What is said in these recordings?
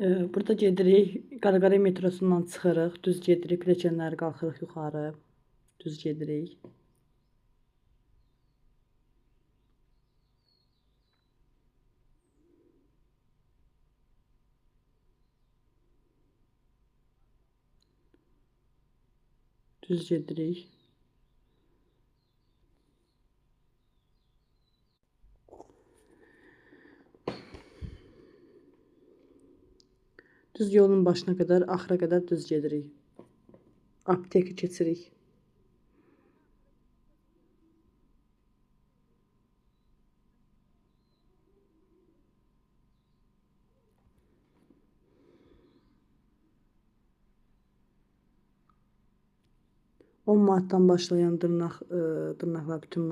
Burada gedirik, Qaraqaya metrosundan çıxırıq, düz gedirik, pilləkənləri qalxırıq yuxarı, düz gedirik. Düz gedirik. Düz yolun başına qədər, axıra qədər düz gedirik. Apteki keçirik. On manatdan başlayan dırnaqlar bütün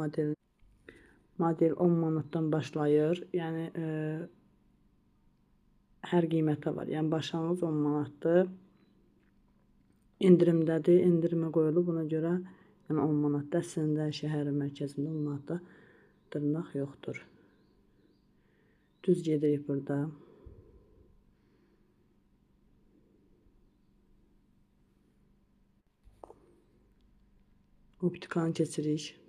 model 10 manatdan başlayır. Yəni hər qiymətə var. Yəni başlanğıc 10 manatdır. İndirimdədir, endirimə qoyulub, buna görə yəni 10 manatdır. Əslində şəhərin mərkəzində 10 manatda dırnaq yoxdur. Düz gedirik burada. Optikanı keçirik.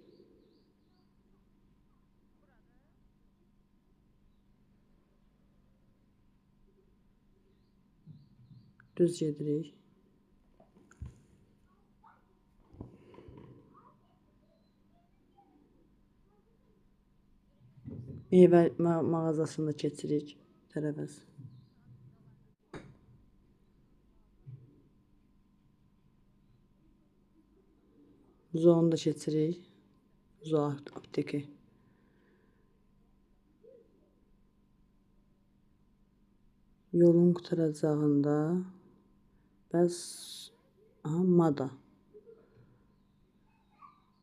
Düz gedirik. Meyvə mağazasında keçirik tərəvəz. Zoonu da keçirik. Zoo apteki. Yolun qutaracağında bəs Mada.